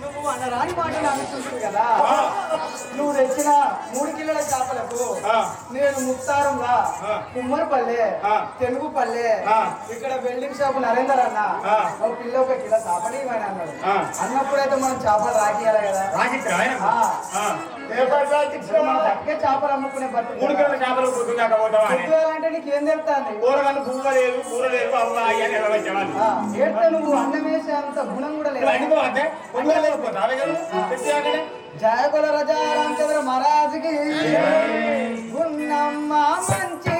నువ్వు అన్న రాని మాటలు అనుకుంటుంది కదా. నువ్వు తెచ్చిన 3 కిలోల చేపలకు నేను ముత్తారంలా కుమ్మరిపల్లె తెలుగుపల్లె ఇక్కడ వెల్డింగ్ షాపు నరేందర్ అన్న ఒక పిల్ల 1 కిలో చేపలు ఇవ్వని అన్నాడు. అన్నప్పుడైతే మనం చేపలు రాకియాలి కదా. చేపలు అమ్ముకునే అంటే నీకేం తెలుస్తుంది? ఏంటో నువ్వు అన్నం వేసే అంత గుణం కూడా లేదు. జయకుల రజా రామచంద్ర మహారాజుకి గుణమ్మ మంచి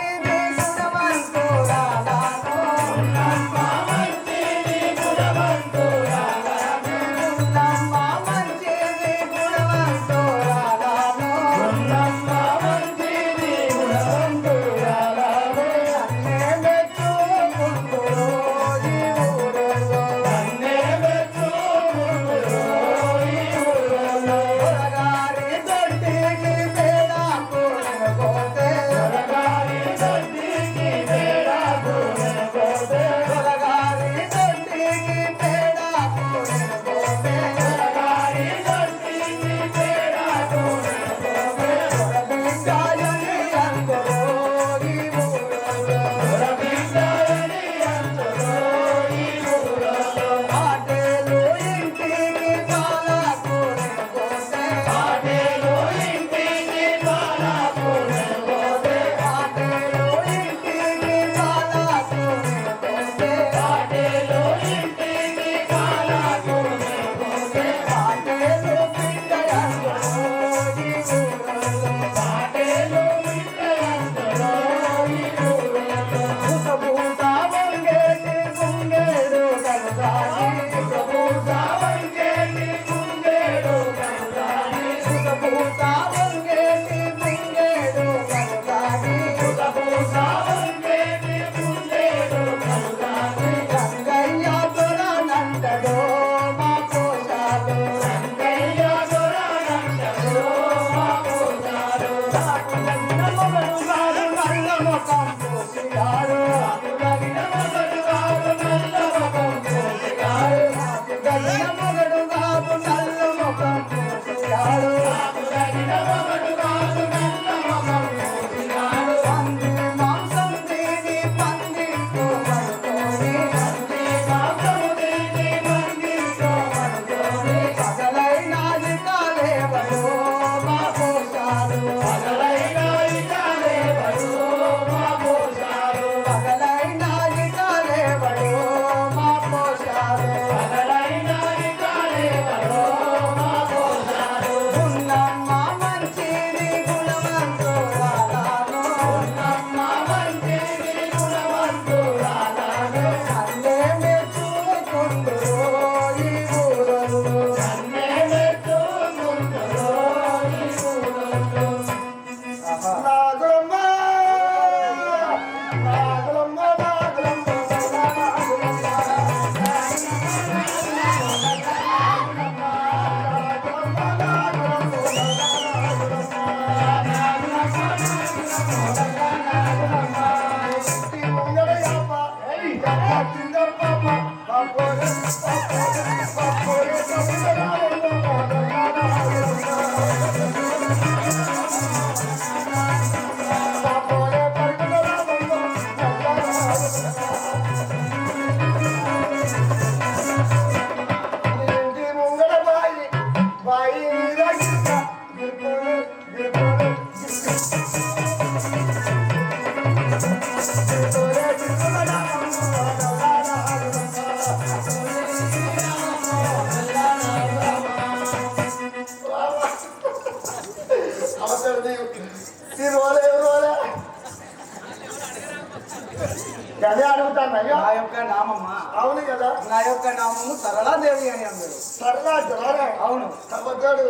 అదే అడుగుతాను. నా యొక్క నామమ్మా. అవును కదా. నా యొక్క నామము సరళాదేవి అని అందరు. సరళా సరళా. అవును. అబద్ధాడు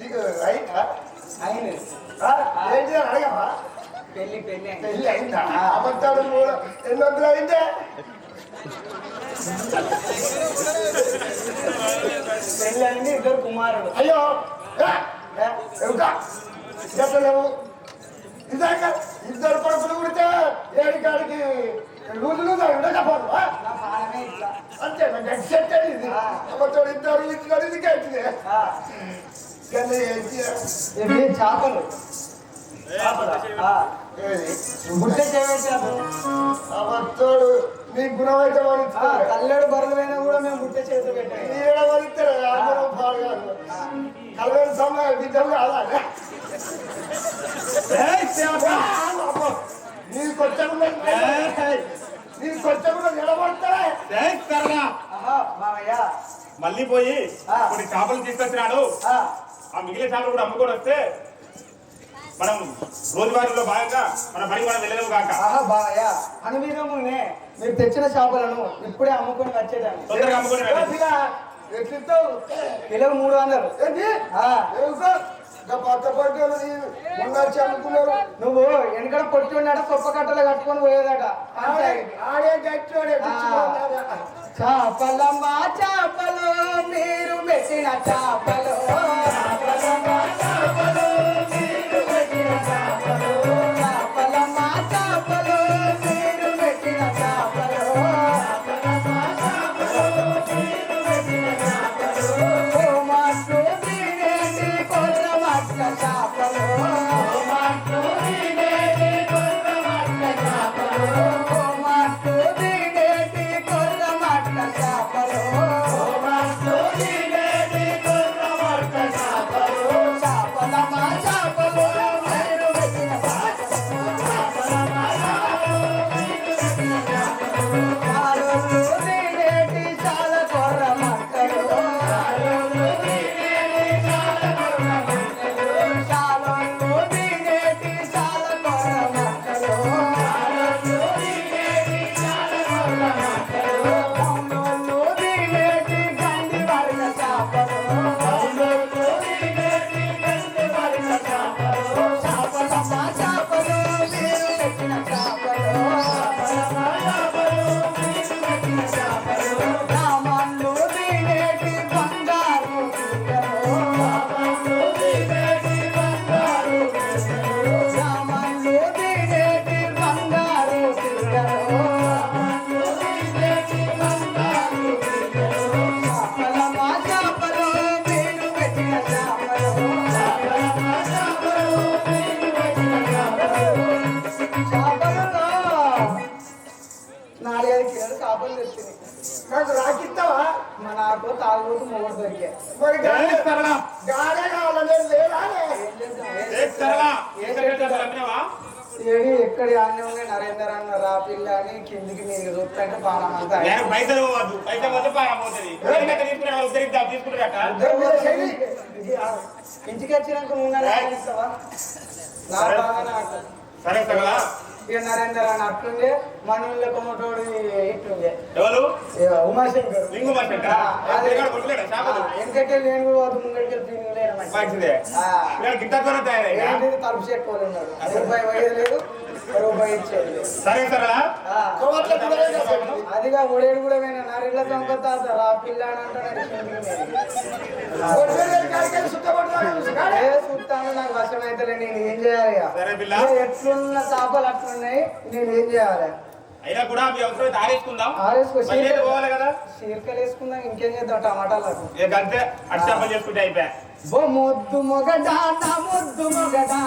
నీకు అయిందా? అయింది. ఏంటి అడగమా? పెళ్లి పెళ్లి అయిందా? అబద్ధాడు ఎన్నో అయిందే. పెళ్లి అయింది, 2 కుమారుడు. అయ్యో చెప్పలేవు. ఇందాక 2 కొడుకులు పుడితే 7 కాడికి రోజులు ఉండకపోదు నా పాలమే ఇట్లా. అంతే నాకు సెట్ అయింది అమ్మతోడు ఇద్దరు ఇద్దరు ఇది కట్టింది ఇవి చేపలు గుడ్డ చేయవచ్చు. అమ్మతోడు నీ గుణం అయితే కల్లెడు బరువు అయినా కూడా మేము గుడ్డ చేతి పెట్టాము. కలవేరు సమయ విధం కాదా నీకు వచ్చకుండా నిలబడతారా మామయ్య మళ్ళీ పోయి కొన్ని చేపలు తీసుకొచ్చినాడు. ఆ మిగిలిన చేపలు కూడా అమ్ముకొని వస్తే మనం రోజువారీలో భాగంగా మన బడి మనం వెళ్ళలేము కాక. బావయ్య అనువీరమునే మీరు తెచ్చిన చేపలను ఇప్పుడే అమ్ముకొని వచ్చేదాన్ని. తొందరగా అమ్ముకొని రండి. కిలో 300. అమ్ముకున్నారు నువ్వు వెనకడ పొట్టి ఉన్నాడ సొప్ప కట్టలు కట్టుకొని పోయేదట. ఆడే గట్టోడే చేపలమ్మా చేపలు మీరు పెట్టిన చేపలు చేపలమ్మా చేపలు మీరు పెట్టిన నాకు రాకిస్తావా నాకు తాగుబోతు మొగడు దొరికే మరి గాడే కావాలని లేదా ఏడి ఎక్కడి ఆన్యంగా నరేందర్ అన్న రా పిల్ల అని కిందికి మీరు చూస్తుంటే బాణం అంతా ఇంటికి వచ్చినాక నువ్వు ఇస్తావా నా బాగానే సరే సగలా ఇక నరేందర్ అని అట్లుండే మనూళ్ళ కొమ్మటోడు ఇట్లుండే ఎవరు ఉమాశంకర్ ఎందుకంటే నేను కూడా ముంగడికి తలుపు చెట్టుకోవాలి ఉన్నాడు. రూపాయి పోయేది లేదు, రూపాయి ఇచ్చేది లేదు. అదిగా ఒడేడు కూడా పోయినా నా ఇళ్ళ సంకొత్త రా పిల్ల అని చూస్తాను. నాకు వశం అయితే నేను ఏం చేయాలి? ఎట్లున్న చేపలు అట్లున్నాయి, నేను ఏం చేయాలి? చీరకలు వేసుకుందాం, ఇంకేం చేద్దాం? టమాటాలు చేసుకుంటే అయిపోయా. ముద్దు మొగడా ముద్దు మొగడా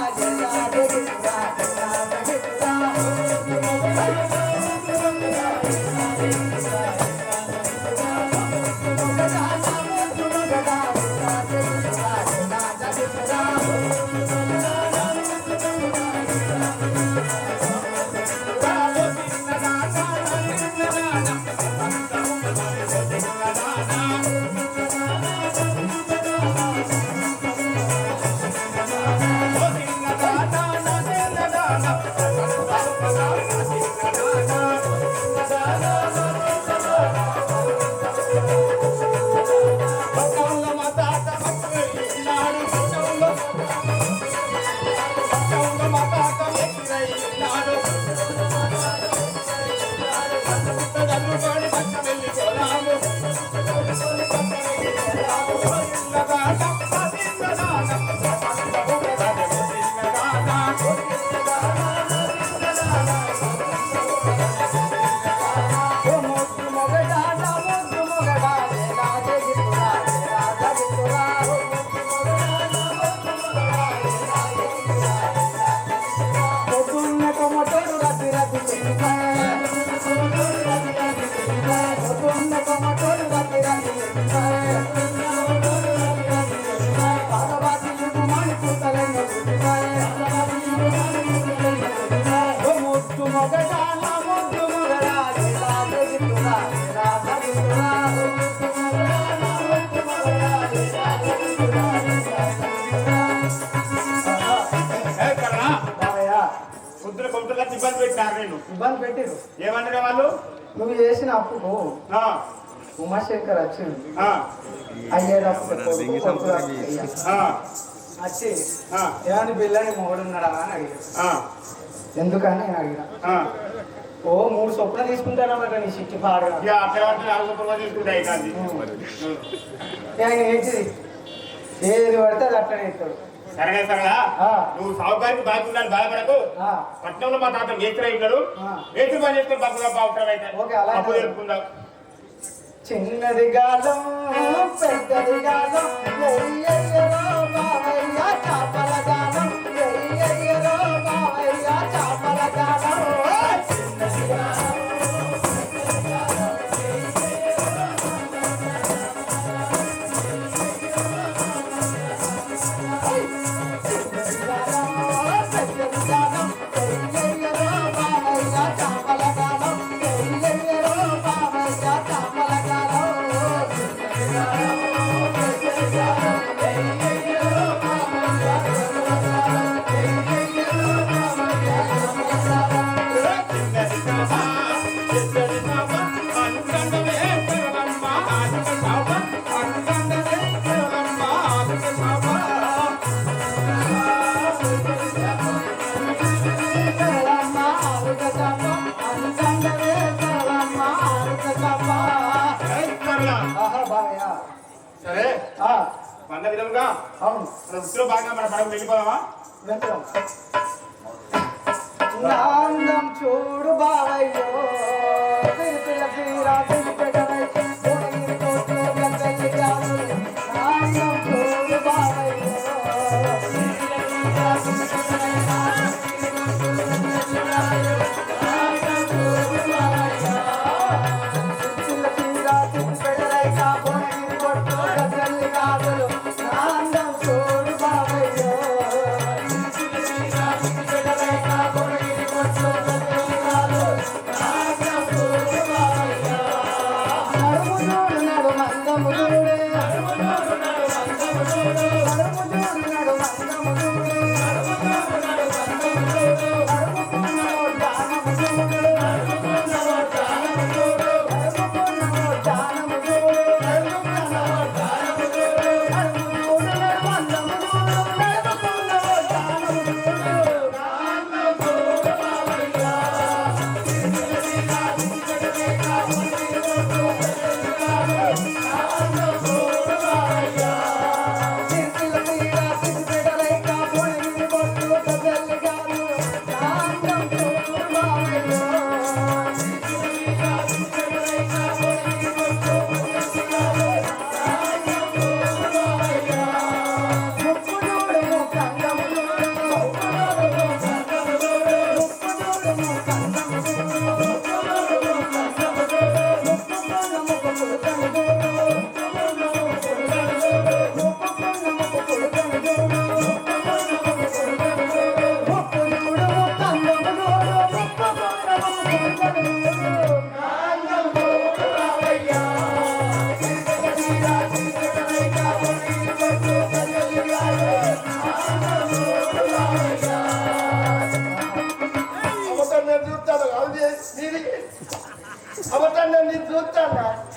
పొద్దున కొట్టుగా ఇబ్బంది పెట్టినారు నేను ఇబ్బంది పెట్టిరు ఏమన్నారే వాళ్ళు నువ్వు చేసిన అప్పుకు ఉమాశంకర్ వచ్చింది అయ్యేటప్పుడు వచ్చి ఏమని బిల్లని మొగుడున్నాడా అని అడిగాడు ఎందుకని నేను అడిగిన ఓ 3 చొప్పున తీసుకుంటానమాట నీ సిట్టి పాడుగా ఆయన ఏంటిది ఏది పడితే అది అట్లనే ఇస్తాడు సరే సరేనా నువ్వు సాగుకారికి బాగున్నాను బాధపడకు పట్నంలో మా తాత మేస్త్రి అయినాడు మేస్త్రి పని చేసుకుని బాగుగా బాగుంటాం అయితే అప్పు తెలుపుకుందాం చిన్నది గాలం పెద్దది గాలం చాపల గాలం చాపల గాలం సరే అన్న విధంగా అవును మన వృత్తిలో భాగంగా మన పడవ వెళ్ళిపోదామా అందం చూడు బావయ్యో పిల్ల అందం చూడు బావయ్యో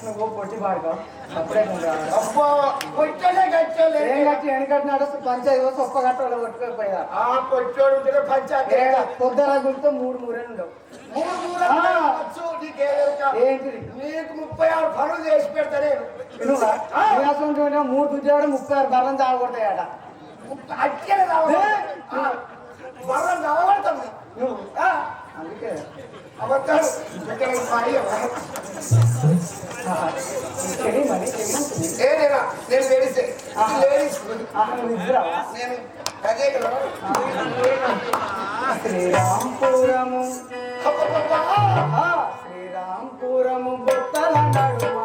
నువ్వు పొట్టి పాడుకో అప్పుడే అబ్బా పొట్టలే కట్టలే ఏం కట్టి వెనకట్టినాడు పంచాయతీ ఒక్క గట్టలో కొట్టుకోపోయా ఆ పొట్టోడు ఉంటే పంచాయతీ పొద్దున గుర్తు 3 మూరేళ్ళు ఉండవు ఏంటిది నీకు 36 పనులు చేసి పెడతా నేను నువ్వు 3 ఉద్యోగాలు 36 బర్రం తాగొడతాయట అట్లే బర్రం తాగబడతాను నువ్వు అందుకే అబద్ధాలు నేను లేడీసే లేడీస్ నేను అదే కదా శ్రీరాంపురము శ్రీరాంపురము బొత్తల నడుమ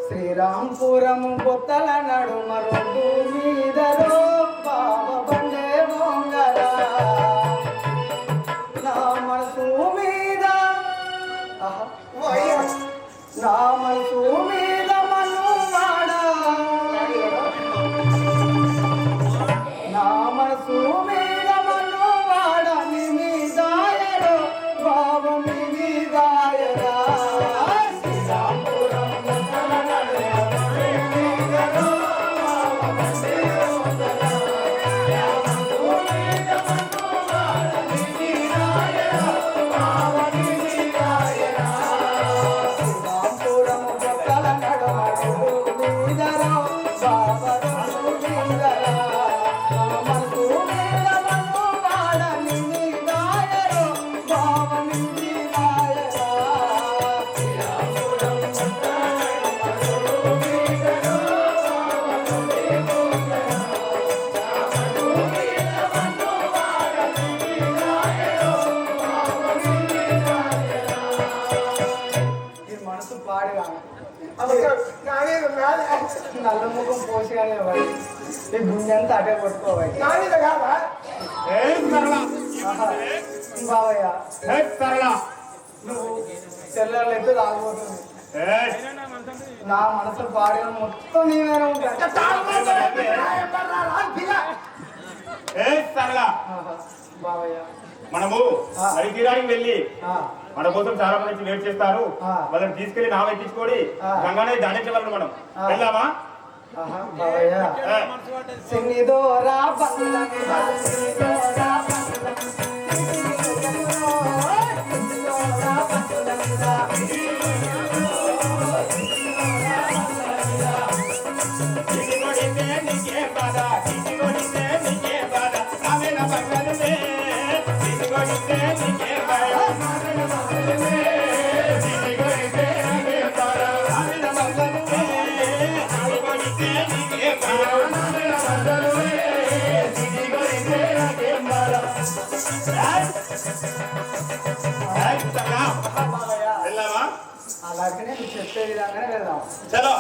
శ్రీరాంపురము బొత్తల నడుమ రోడ్డు మీదలో బాబా బండే బొంగరా నా మనసు మీద నా మనసు మీద మను బాబరు లింగరా మనకు వీరమను వాడని నాయరో బావని నాయరా ఈ మనసు పాడుగా నానేది నాదే నల్ల ముఖం పోసిగానే వాడి ఈ గుండె అంతా అటే కొట్టుకోవాలి నానేది కాదా బావయ్య సరళ నువ్వు చెల్లెళ్ళు ఎత్తు తాగిపోతుంది నా మనసు పాడిన మొత్తం నీవేనే ఉంటాను సరళ బావయ్య మనము హరిగిరానికి వెళ్ళి ఆ, మన కోసం చాలా మంది వెయిట్ చేస్తారు ఆ. వాళ్ళని తీసుకెళ్లి నావ ఎక్కించుకొని ఆ. గంగానే దానించగలను మనం ఆ. వెళ్దామా ఆహా, బావయ్య సిన్నిదోరా బంగ్లా సిన్నిదోరా బంగ్లా సిన్నిదోరా బంగ్లా వెళ్దామా అలాగే నేను చెప్పే విధంగానే వెళ్దాం చలో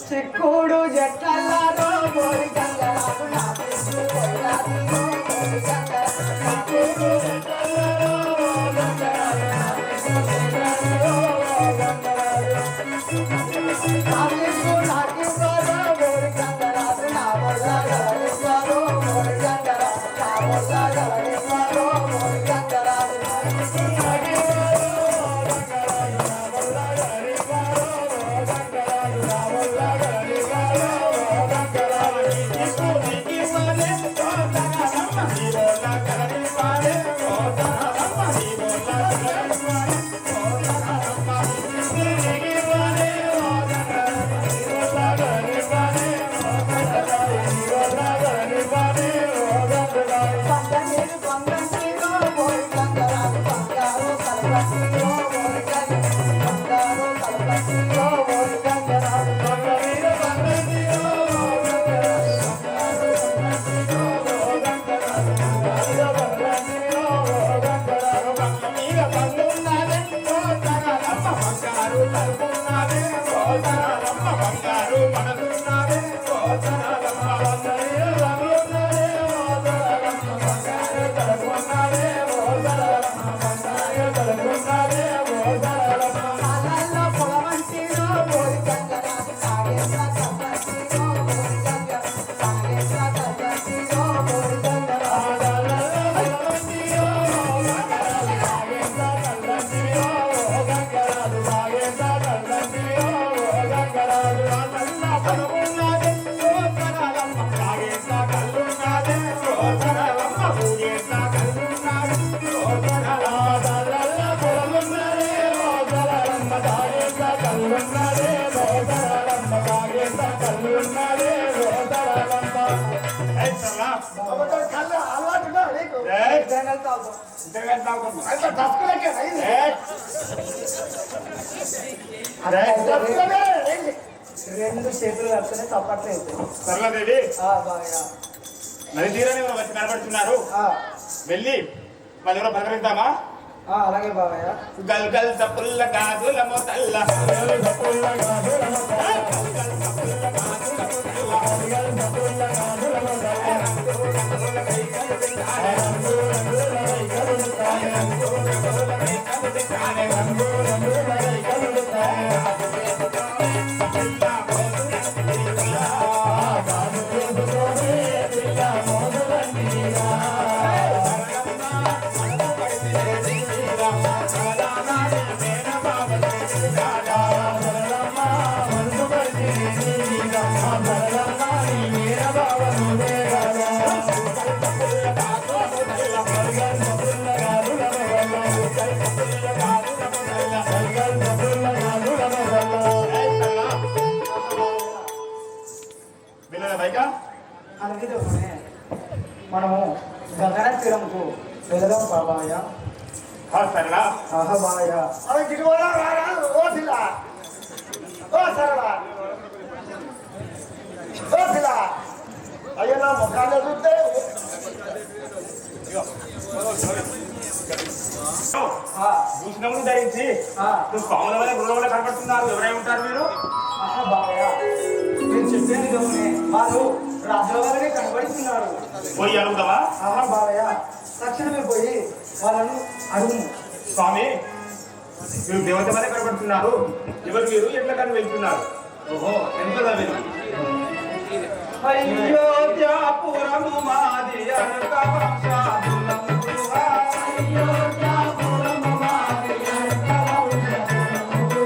చిక్కుడు జట్లలో బోరి గంగరాకు నా పెద్ద కొయ్యాలిలో బోరి గంగరాకు చిక్కుడు జట్లలో గంగరాకు నా పెద్ద కొయ్యాలిలో గంగరాకు నా పెద్ద నాకివ్వరో బోరి గంగరాకు నా వల్ల గలనివ్వరో బోరి గంగరాకు నా వల్ల గలనివ్వరో బోరి గంగరాకు కళ్ళ అలవాటుగా నీకు అంత తక్కువకే అయింది రెండు చేతులు కడితేనే తప్పట్లేదు సరళాదేవి బాగా నది తీరాన్ని వచ్చి కనబడుతున్నారు వెళ్ళి వాళ్ళ ఎవరో పలకరిద్దామా అలాగే బాబాయ్ గల్ గల్ సపుల్ల గాజుల మొతల్ల దానికి చెప్పునే మనము గగన తీరంకు వెళదాం బాబాయ. సరేనా? ఆహా బాయ. అవి గిరివరా రారా ఓ శిలా ఓ సరళా ఓ శిలా అయ్యా నా ముఖాన్ని చూస్తే భూషణములు ధరించి స్వాముల వల్ల గురువుల వల్ల కనబడుతున్నారు. ఎవరై ఉంటారు మీరు? ఆహా బాయ, నేను చెప్పేది గమనే, వాళ్ళు రాజుల వల్లనే కనబడుతున్నారు. పోయి అడుగుతావా? ఆహా బాయ, తక్షణమే పోయి వాళ్ళను అడుగు. స్వామి, మీరు దేవత వల్ల కనబడుతున్నారు. ఎవరు మీరు? ఎట్లా కానీ వెళ్తున్నారు? ఓహో, ఎంతదా మీరు? అయోధ్యాపురము మాది అనక వంశాదులము. అయోధ్యాపురము మాది అనక వంశాదులము.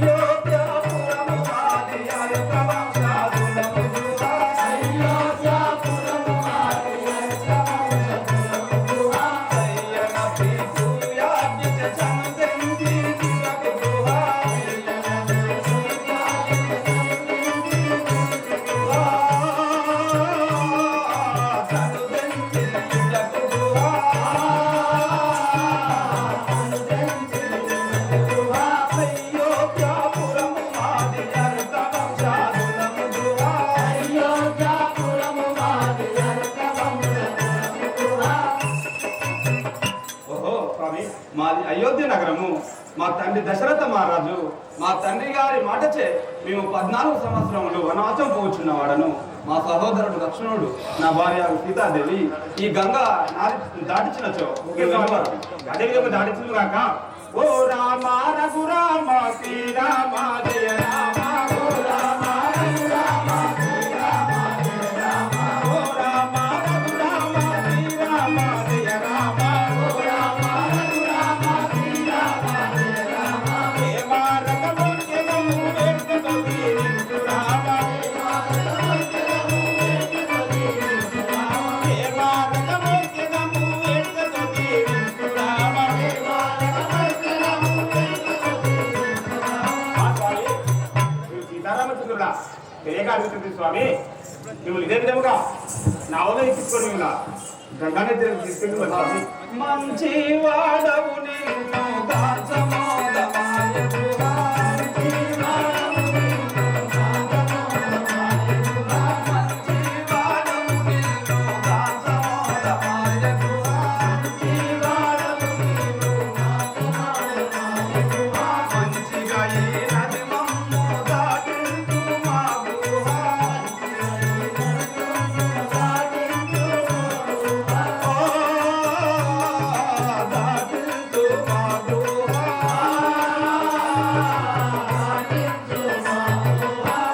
అయోధ్యాపురము మాది అనక వంశాదులము. అయోధ్యాపురము మాది అనక వంశాదులము. అయ్యన పీఠు యాజ్ఞ చంద్రంగి దిగదుహా. మాది అయోధ్య నగరము. మా తండ్రి దశరథ మహారాజు మా తండ్రి గారి మాటచే మేము 14 సంవత్సరములు వనవాసం పోవచ్చున్నవాడను. మా సహోదరుడు లక్ష్మణుడు, నా భార్య సీతాదేవి ఈ గంగా దాటించినచో అదే విధంగా దాటించు కాక. ఓ రామ రఘురామ శ్రీరామ జయ రామ. ఓ రామ రఘురామ శ్రీరామ జయ రామ. ఓ రామ రఘురామ శ్రీరామ జయ రామ. ఓ రామ రఘురామ శ్రీరామ జయ రామ. హే మారకమోద్యమము వేడుకతోటి నిండు రామ. హే మారకమోద్యమము వేడుకతోటి నిండు రామ. సీతారామచంద్రుడా, తెలియక అడుగుతుంది స్వామి. నువ్వు ఇదే విధముగా నా వల్ల తీసుకొని ఉన్నా గంగానే తీసుకెళ్ళి స్వామి. మంచి వాడవు నిన్ను దాసమోదమాయకుడా. మంచి వాడవు నిన్ను దాసమోదమాయకుడా. మంచి వాడవు నిన్ను దాసమోదమాయకుడా. మంచి వాడవు నిన్ను దాసమోదమాయకుడా. మంచిగా ఈ నది మమ్ము దాటించు మా గుహ. దాటించు మా గుహ.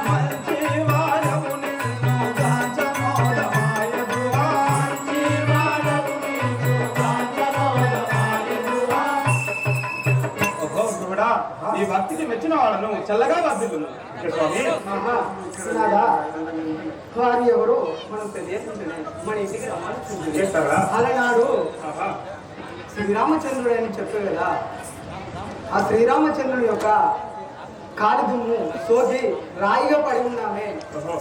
మంచి వాడవు నిన్ను దాసమోదమాయకుడా. మంచి వాడవు నిన్ను దాసమోదమాయకుడా. ఓహో గురుడా, ఈ భక్తికి మెచ్చిన వాళ్ళను చల్లగా వర్ధిల్లును. స్వామి, ఆహా నాదా, వారు ఎవరు మనం తెలియకుండానే మన ఇంటికి రమ్మని చేస్తారా? అలనాడు ఆహా. శ్రీరామచంద్రుడు అని చెప్పే కదా, ఆ శ్రీరామచంద్రుని యొక్క కాలి దుమ్ము సోకి రాయిగా పడి ఉన్నామే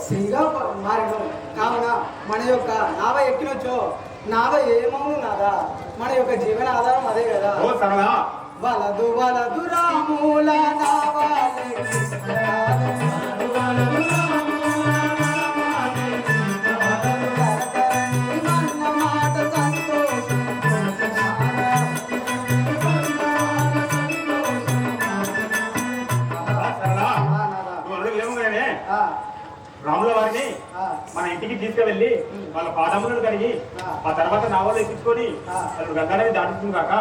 స్త్రీగా మారిను. కావున మన యొక్క నావ ఎక్కినొచ్చో నావ ఏమవును నాదా, మన యొక్క జీవన ఆధారం అదే కదా. ఓ సరళా, వలదు వలదు రాముల నావాలే మన్న మాట సంతోషం. సరళా, నువ్వు అడుగు ఏమగానే రాముల వారిని మన ఇంటికి తీసుకువెళ్ళి వాళ్ళ పాదములను కడిగి ఆ తర్వాత నావలో ఎక్కించుకొని అసలు గంగానది దాటుతుంది కాక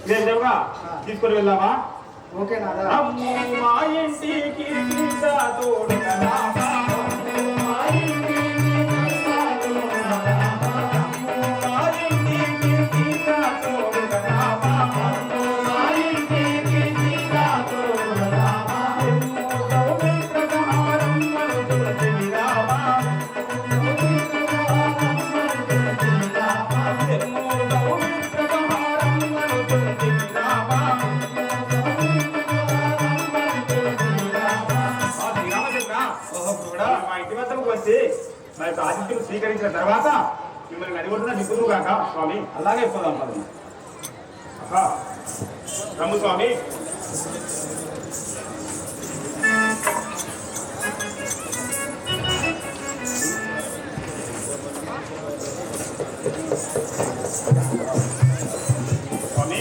ఇదే విధంగా తీసుకొని వెళ్దామా? ఓకే నాదా. అమ్ము మా ఇంటికి సీతా తోడుగా రామా. అమ్ము మా ఇంటికి సీతా తోడుగా రామా. అమ్ము మా ఇంటికి సీతా తోడుగా రామా. అమ్ము మా ఇంటికి సీతా తోడుగా రామా. ఎమ్ము సౌమిత్రహారం మనుతులసి రామా. ఎమ్ము సౌమిత్రహారం మనుతులసి రామా. మా ఇంటి వద్దకు వచ్చి నా యొక్క ఆతిథ్యం స్వీకరించిన తర్వాత మిమ్మల్ని నడిగొట్టున దిక్కుదు కాక స్వామి. అలాగే పోదాం పదండి. ఆహా, రమ్ము స్వామి. స్వామి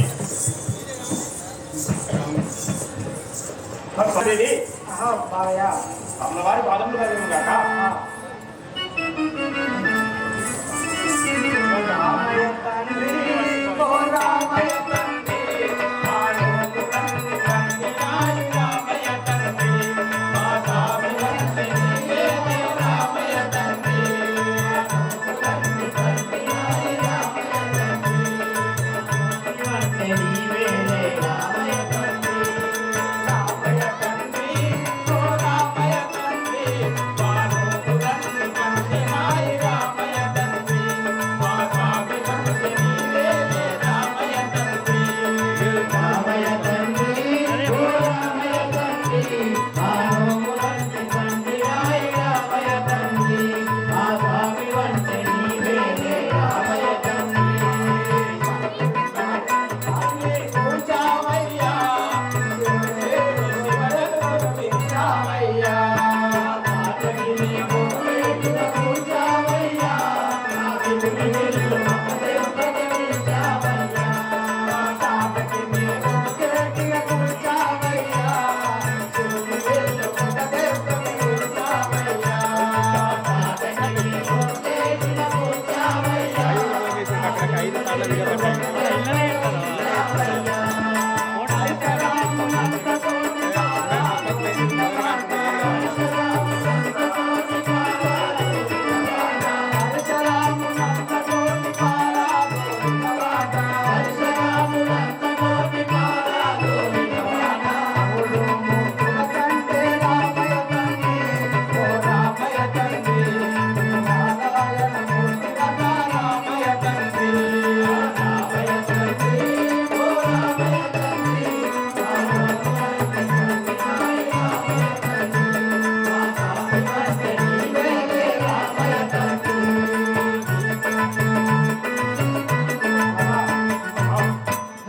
స్వామి బావయ్య అమ్మవారి పాదములు కలిగిన కాక. రామయ్య తండ్రి ఓ రామయ్య తండ్రి మానవుడు తండ్రి తండ్రి రామయ్య తండ్రి మా స్వామి తండ్రి నీవే రామయ్య తండ్రి తండ్రి తండ్రి రామయ్య తండ్రి తండ్రి నీవే రామయ్య తండ్రి రామయ్య తండ్రి ఓ రామయ్య తండ్రి మానవుడు తండ్రి తండ్రి రామయ్య తండ్రి మా స్వామి తండ్రి నీవే రామయ్య తండ్రి రామయ్య తండ్రి ఓ రామయ్య తండ్రి మానవుడు తండ్రి తండ్రి రామయ్య తండ్రి మా స్వామి తండ్రి నీవే రామయ్య తండ్రి పూజావయ్యా రామయ్యా మాతగిని పూజావయ్యా పూజావయ్యా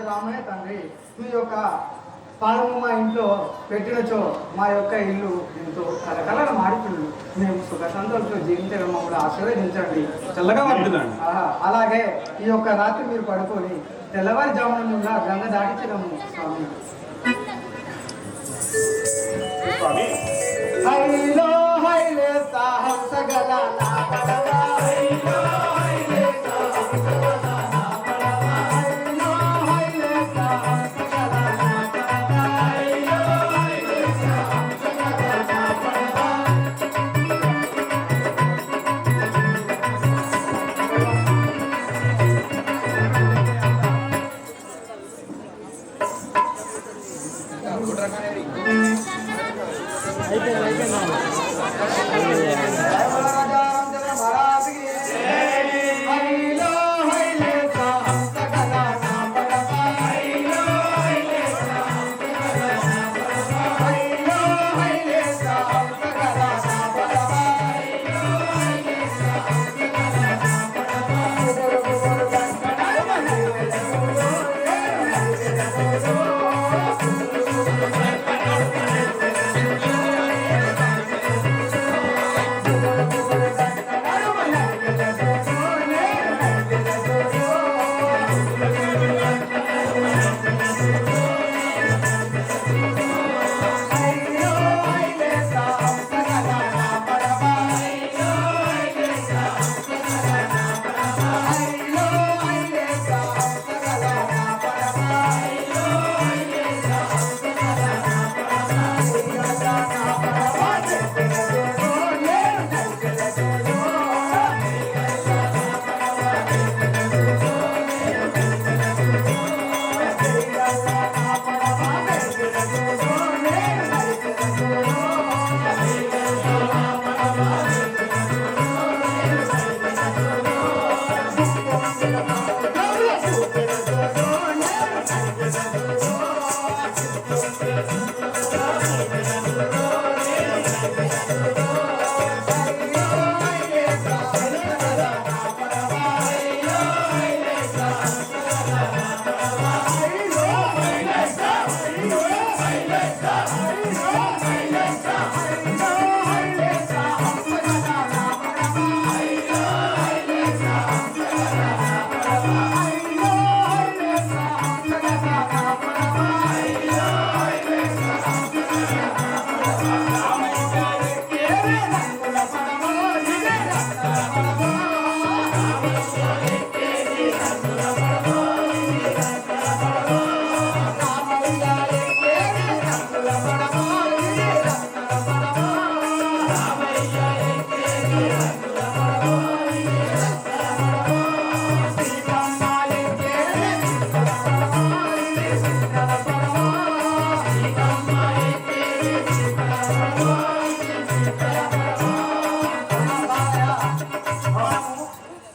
రామయ్య తండ్రి మీ యొక్క పాదము మా ఇంట్లో పెట్టినచో మా యొక్క ఇల్లు ఎంతో కలకల మాడుతుంది. మేము సుఖ సంతోషంతో జీవించడం మమ్మల్ని ఆశీర్వదించండి. చల్లగా వర్ధిల్లండి. అలాగే ఈ యొక్క రాత్రి మీరు పడుకొని తెల్లవారుజామున గంగ దాటించడము స్వామి. స్వామి హైలో హైలే సాహసగల నా పడవ హైలో హైలే సాహసగల నా పడవ హైలో హైలే సాహసగల నా పడవ హైలో హైలే సాహసగల నా పడవ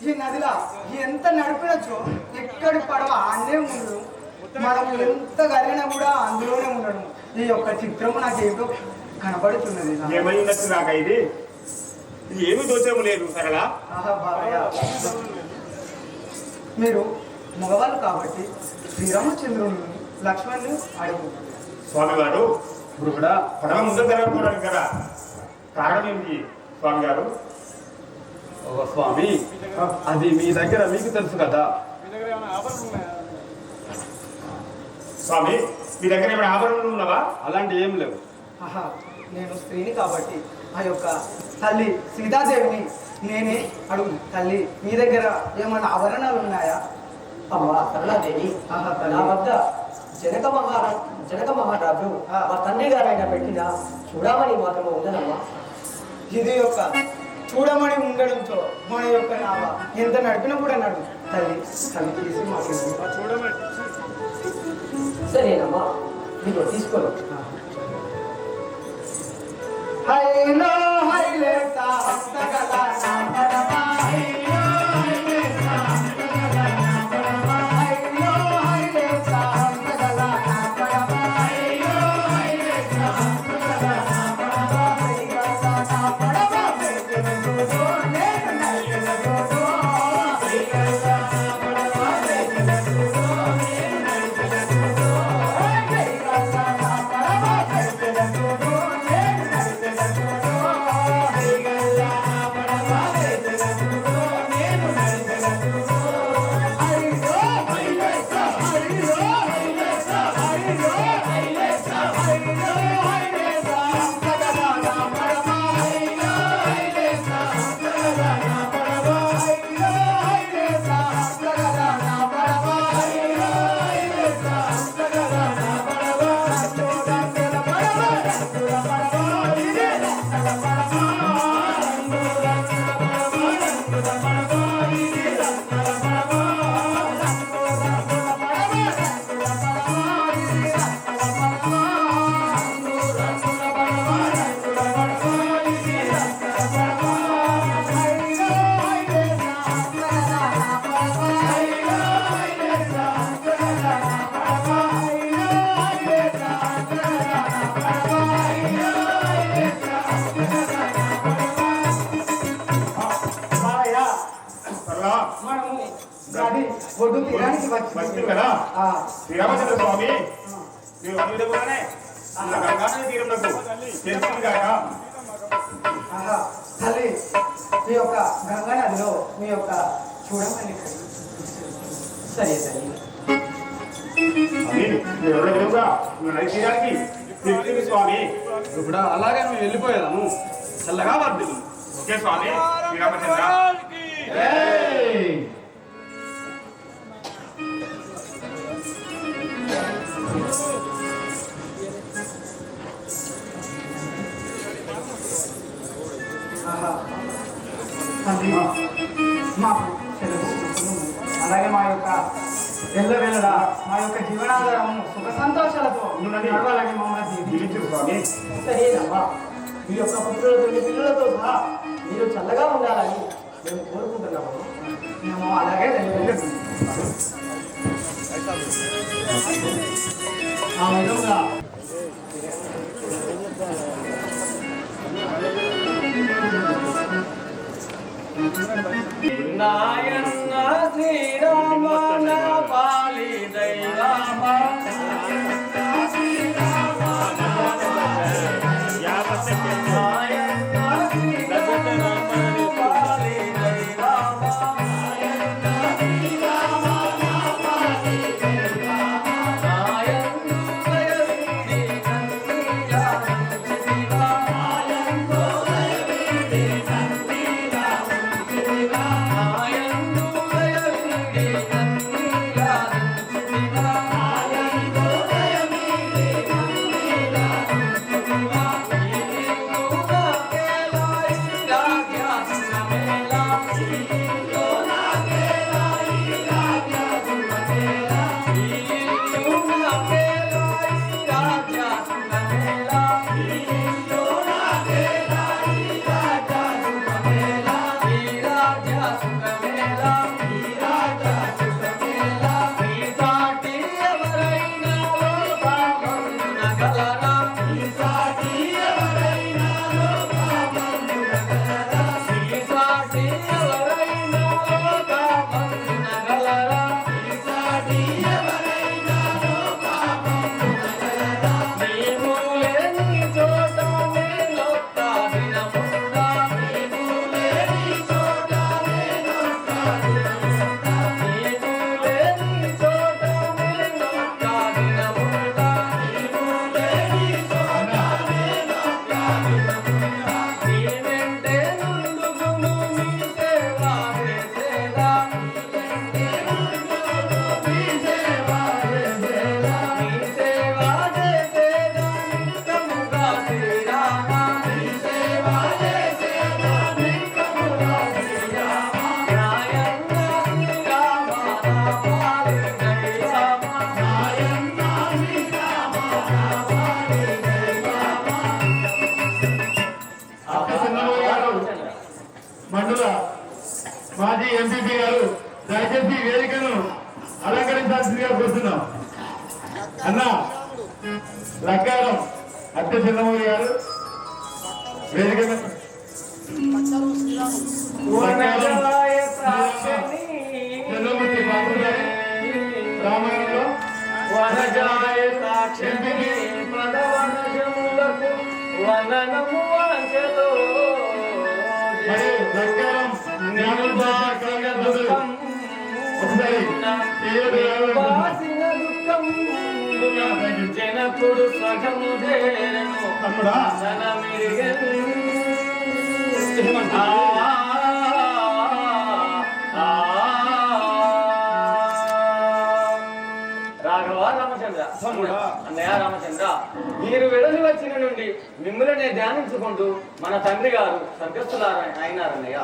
ఈ నదిలో ఎంత నడిపినచ్చో ఎక్కడి పడవ అన్నే ఉండడు, మనం ఎంత కలిగినా కూడా అందులోనే ఉండడం. ఈ యొక్క చిత్రం నాకు ఏదో కనబడుతున్నది. ఏమై ఉండొచ్చు నాకు ఇది ఏమీ దోషము లేదు సరళ. ఆహా బాబయ్య, మీరు మగవాళ్ళు కాబట్టి శ్రీరామచంద్రుని లక్ష్మణ్ని అడుగు. స్వామి గారు ఇప్పుడు కూడా పడవ ముందు జరగకపోవడానికి కదా కారణం ఏంటి స్వామి గారు? ఓ స్వామి, అది మీ దగ్గర మీకు తెలుసు కదా. స్వామి మీ దగ్గర ఏమైనా ఆభరణాలు ఉన్నవా? అలాంటి ఏం లేవు. ఆహా, నేను స్త్రీని కాబట్టి ఆ యొక్క తల్లి సీతాదేవిని నేనే అడుగు. తల్లి, మీ దగ్గర ఏమైనా ఆభరణాలు ఉన్నాయా? అమ్మా సరళాదేవి, ఆహా నా తల్లి, వద్ద జనక మహారాజు మా తండ్రి గారు ఆయన పెట్టిన చూడమని మాత్రమే ఉందనమ్మా. ఇది యొక్క చూడమని ఉండడంతో మన యొక్క నావ ఎంత నడిపినా కూడా నడుపు. తల్లి తల్లి తీసి మాకు చూడమని. సరేనమ్మా, మీరు తీసుకోను. హైలో హైలేతా హస్తగల నామడమా, హైలో హైలేతా హస్తగల నామడమా, హైలో హైలేతా హస్తగల నామడమా, హైలో హైలేతా హస్తగల నామడమా, హైలేతా నామడమా, హైలేతో నేను నైలేతో, హైలేతా నామడమా, హైలేతో నేను నైలేతో, హైలేతా నామడమా, హైలేతో మనము గది ఒడ్డు తీరానికి వచ్చింది కదా శ్రీరామచంద్ర స్వామి మీరు అన్ని విధముగానే గంగానది తీరంలోకి చేరుతుంది కాక. తల్లి, మీ యొక్క గంగా నదిలో మీ యొక్క చూడమని. సరే సరే, మీరు ఎవరి విధంగా నది తీరానికి తిరుగుతుంది స్వామి. ఇప్పుడు అలాగే మేము వెళ్ళిపోయేదాము. చల్లగా వర్దిల్లు. ఓకే స్వామి శ్రీరామచంద్ర. మాకు సెలవు. అలాగే మా యొక్క ఎల్లవేళ మా యొక్క జీవనాధారము సుఖ సంతోషాలతో నడవాలని మమ్మల్ని దీవించు స్వామి. సరేనమ్మా, మీ యొక్క పుత్రులతో మీ పిల్లలతో సహా మీరు చల్లగా ఉండాలని మేము కోరుకుంటున్నాము. మేము అలాగే వెళ్ళి ఆ విధంగా నాయన్న శ్రీరామ నా పాలి దైవమ, నాయన్న ఎంపీపీ గారు దయచేసి వేదికను అలంకరించాల్సిందిగా కోరుతున్నాం. అన్న లక్కారం అత్య చంద్రమౌళి గారు వేదికను చంద్రమూర్తి బాబు గారు రామాయణంలో వనజాయ సాక్షిని పదవనజములకు వననము వాంఛతో మరి లక్కారం జ్ఞానోదయ దుఃఖం ఒకసారి వాసిన దుఃఖం జనకుడు సగము దేను తమ్ముడా రాఘవ రామచంద్ర అన్నయ్య రామచంద్ర మీరు వెడలి వచ్చిన నుండి మిమ్మల్ని ధ్యానించుకుంటూ మన తండ్రి గారు స్వర్గస్థుల అయినారన్నయ్య.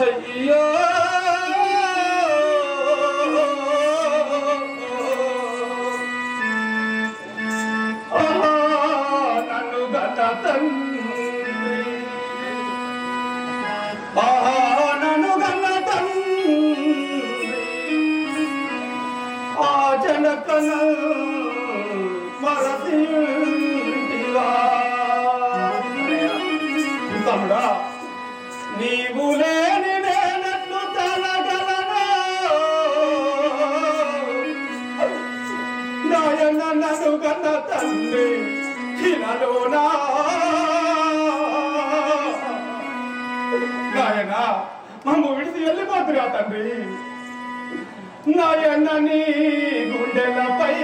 అయ్యో నన్ను గత తండ్రి నన్ను గన్న తండ్రి ఆ జనకన మరతివా తమ్ముడా నీవు లేని నేనట్లు తలగలను నాయన నన్ను కన్న తండ్రి కిలలోనా నాయన మమ్మ విడిచి వెళ్ళిపోతురా తండ్రి నాయన నీ గుండెలపై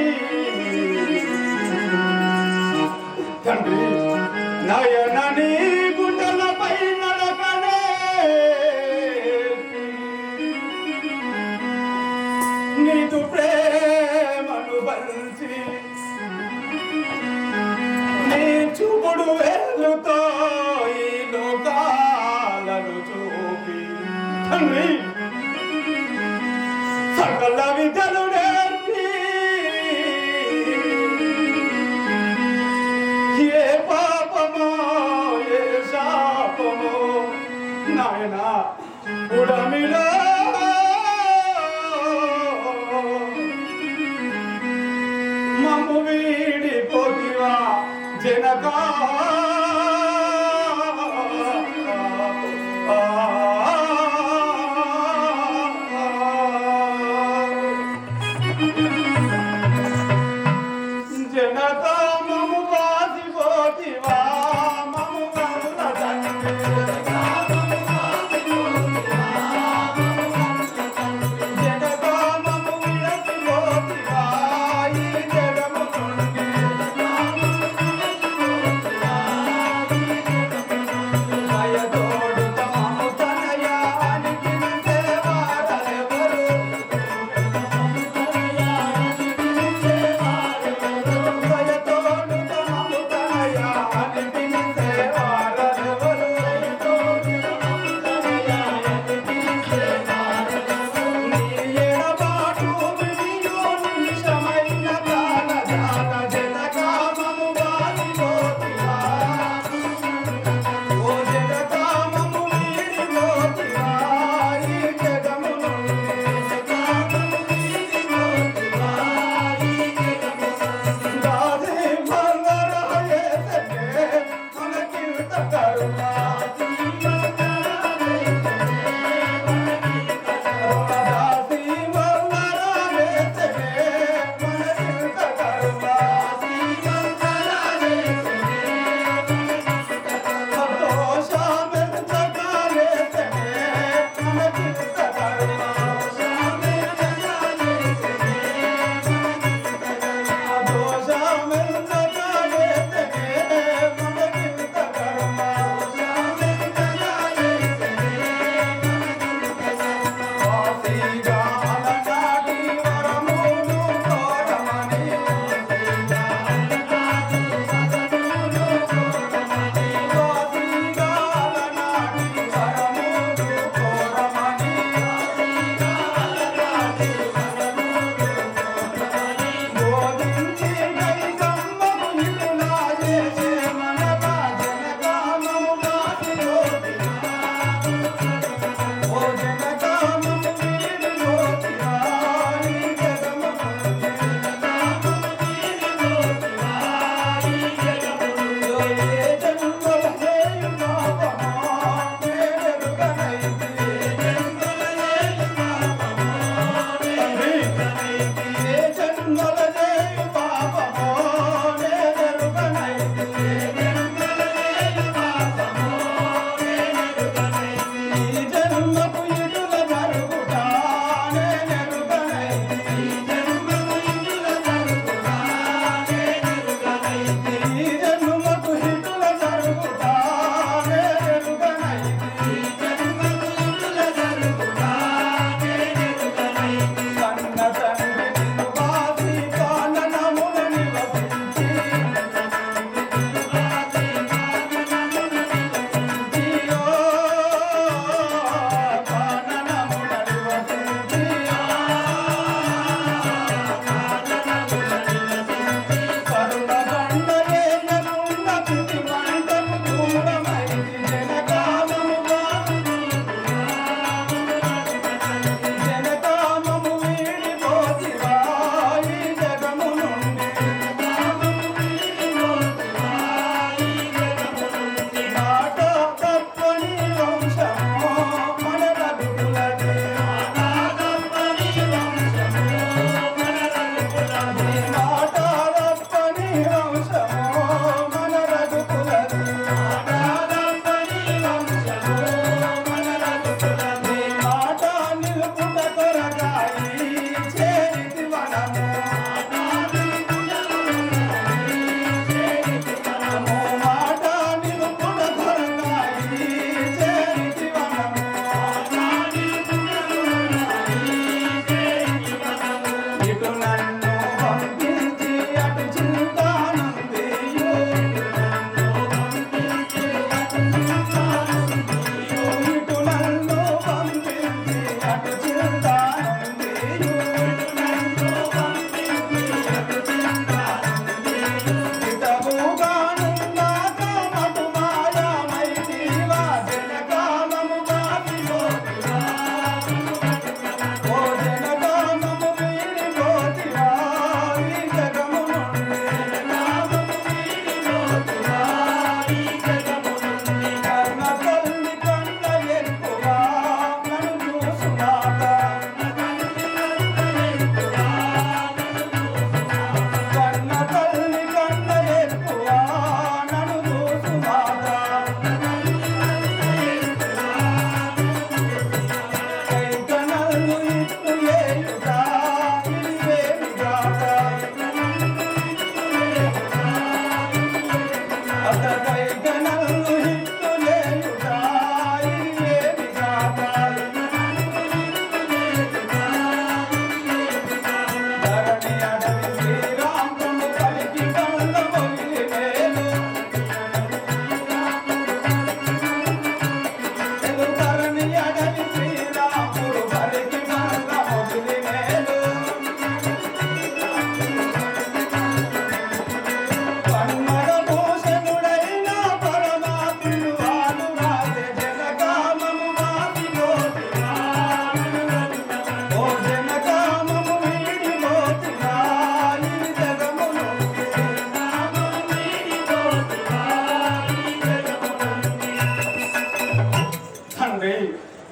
తండ్రి నాయన నీ గుండెలపై నడకనే నీదు ప్రేమను బంచి నీ చూపుడు వేలుతో ఈ లోకాలను చూపి తండ్రి సకల విద్యలు నేర్పి ఏ పాపమో ఏ శాపమో నాయన ఉడమిలో మమ్ము వీడిపోతివా జనకా జనకా మమ్ము బాసిపోతివా మమ్ము కరుణ తండ్రి జనకా మమ్ము విడచిపోతివా ఈ జగము నుండి దయతోడుత మమ్ము తనయానికి సేవారెవరు దయతోడుత మమ్ము తనయానికి సేవారెవరు నీ ఎడబాటు విధియో నిమిషమైన కాల జాత జనకా మమ్ము బాసిపోతివా ఓ జనకా మమ్ము వీడిపోతివా ఈ జగము నుండి దాసి బంగారాయేసనే మనకింత కరుణ దాసి బంగారాయేసనే మనకింత కరుణ సంతోషమెంతకాలేసనే మనకింత కరుణ దోషమెంతకాలేసనే మనకింత కరుణ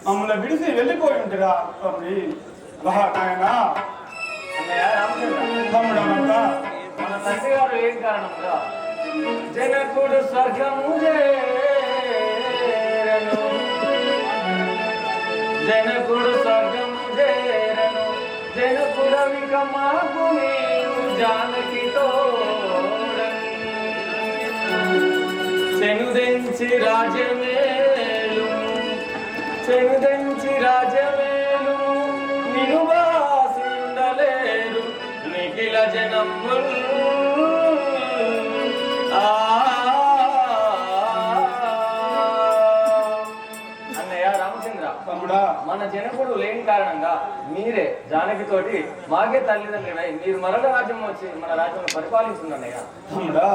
మమ్మల్ని విడిసి వెళ్ళిపోయి ఉంటారా స్వామి? నాయన అన్నయ్య రామచంద్ర, తమ్ముడమంతా మన తండ్రి గారు ఏం కారణంగా జనకుడు స్వర్గము చేరను, జనకుడు స్వర్గము చేరను, జనకుడవిక మాకు నీవు జానకితో చెనుదెంచి రాజమేలు, చెనుదెంచి రాజమేలు, నిను వాసి ఉండలేరు నిఖిల జనముల్. అన్నయ్య రామచంద్ర, తమ్ముడా మన జనకుడు లేని కారణంగా మీరే జానకితోటి మాకే తల్లిదండ్రులై మీరు మరొక రాజ్యం వచ్చి మన రాజ్యంలో పరిపాలించింది అన్నయ్య. తమ్ముడా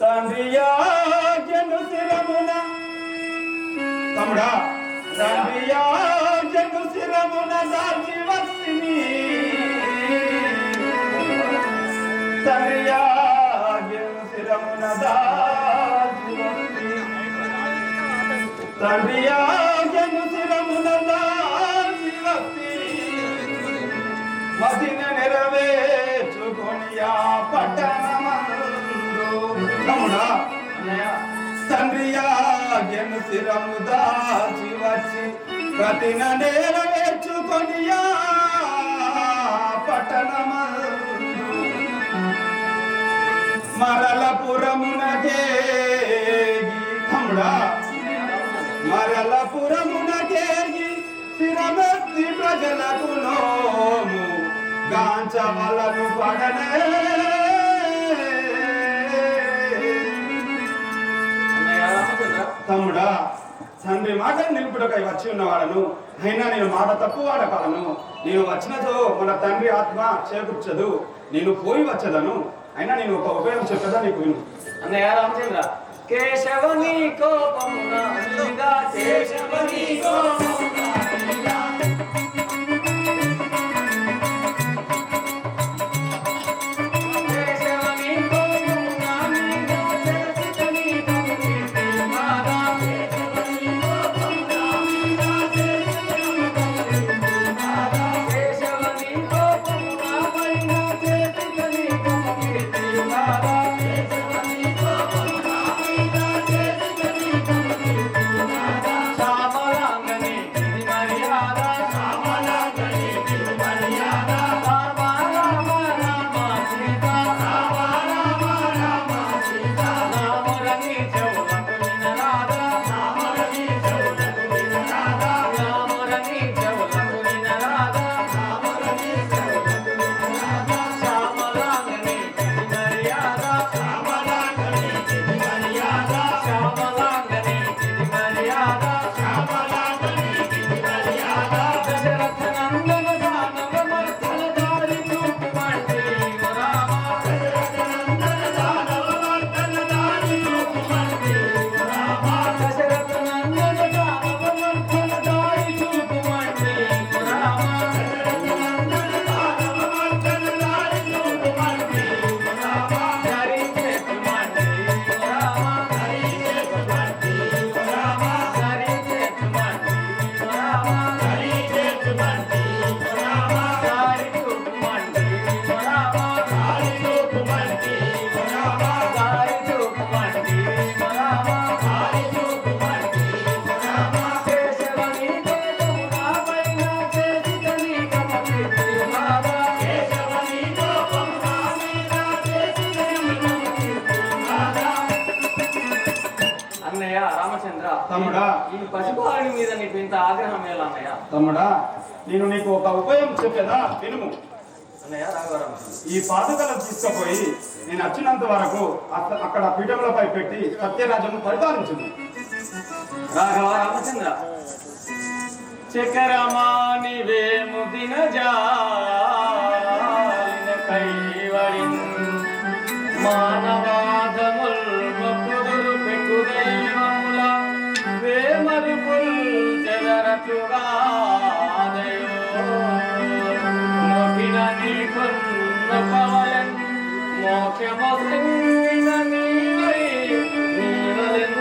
తండ్రియాజను శిరమున, తమ్ముడా తండ్రియాజను శిరమున దాచి వస్తిని, తండ్రియాజను శిరమున దాచి వస్తిని, తండ్రియాజను శిరమున దాచి వస్తిని, మదిన నెరవేర్చుకొని ఆ పట్టణమందు. తమ్ముడా తండ్రియాజను శిరము దాచి వచ్చి ప్రతిన నెరవేర్చుకొని ఆ పట్టణమందు మరలపురమునకేగి, తమ్ముడా మరలపురమునకేగి శిరమెత్తి ప్రజలకు నోము గాంచవలను పడనే. తమ్ముడా తండ్రి మాటను నిలుపుటకై వచ్చి ఉన్నవాడను, అయినా నేను మాట తప్పు వాడకాలను. నేను వచ్చినతో మన తండ్రి ఆత్మ చేకూర్చదు, నేను పోయి వచ్చేదను. అయినా నేను ఒక ఉపయోగం చెప్పదా నీకు విను. అన్నయ్య రామచంద్ర, కేశవని కోపమున అల్లిగా, కేశవని కోపమున అల్లిగా, కేశవని కోపమున అల్లిగా, చేసితని కీర్తి మాదా, కేశవని కోపమున అల్లిగా, చేసితని కీర్తి మాదా, కేశవని కోపమున అల్లిగా, చేసితని కీర్తి మాదా, కేశవని కోపమున అల్లిగా, చేసితని కీర్తి మాదా, శ్యామలాంగని ఇది మర్యాద, శ్యామలాంగని ఇది మర్యాద, రామ రామ రామ సీత, రామ రామ రామ సీత, రామరని చెవులకు వినరాద, రామరని చెవులకు వినరాద, రామరని చెవులకు వినరాద, రామరని చెవులకు వినరాద, శ్యామలాంగని ఇది మర్యాద, శ్యామలాంగని ఇది మర్యాద, శ్యామలాంగని ఇది మర్యాద, శ్యామలాంగని ఇది మర్యాద, దశరథ నందన దానవ మర్దన దారి చూపుమంటే రామ, దశరథ నందన దానవ మర్దన దారి చూపుమంటే రామ, దశరథ నందన దానవ మర్దన దారి చూపుమంటే రామ, దశరథ నందన దానవ మర్దన దారి చూపుమంటే రామ, దారి చేతుమంటే రామ, దారి చేతుమంటే రామ, దారి చేతుమంటే రామ, దారి చేతుమంటే రామ, దారి చూపుమంటే రామ, దారి చూపుమంటే రామ, దారి చూపుమంటే రామ, దారి చూపుమంటే రామ, కేశవని కోపమున పైన చేసితని కీర్తి మాదా, కేశవని కోపమున మీద చేసితని కీర్తి మాదా. అన్నయ్య రామచంద్ర, తమ్ముడా ఈ పశుపాలని మీద నీకు ఇంత ఆగ్రహం ఎలా అన్నయ్య? తమ్ముడా నేను నీకు ఒక ఉపయోగం చెప్పేదా వినుము. అన్నయ్య రాఘవరామచంద్ర, ఈ పాదుకలను తీసుకుపోయి నేను వచ్చినంత వరకు అక్కడ పీఠములపై పెట్టి సత్యరాజ్యం పరిపాలించింది. రాఘవ రామచంద్ర, చక్రమాని వేముదిన జాలిన కైవడిన్ మానవాదముల్ మొక్కుదురు పెక్కు దైవముల వేమరుపుల్ చెదరతుగా మొక్కిన నీకున్న పవలన్ మోక్షమొసంగిన నీవై నీవలెన్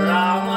రామ.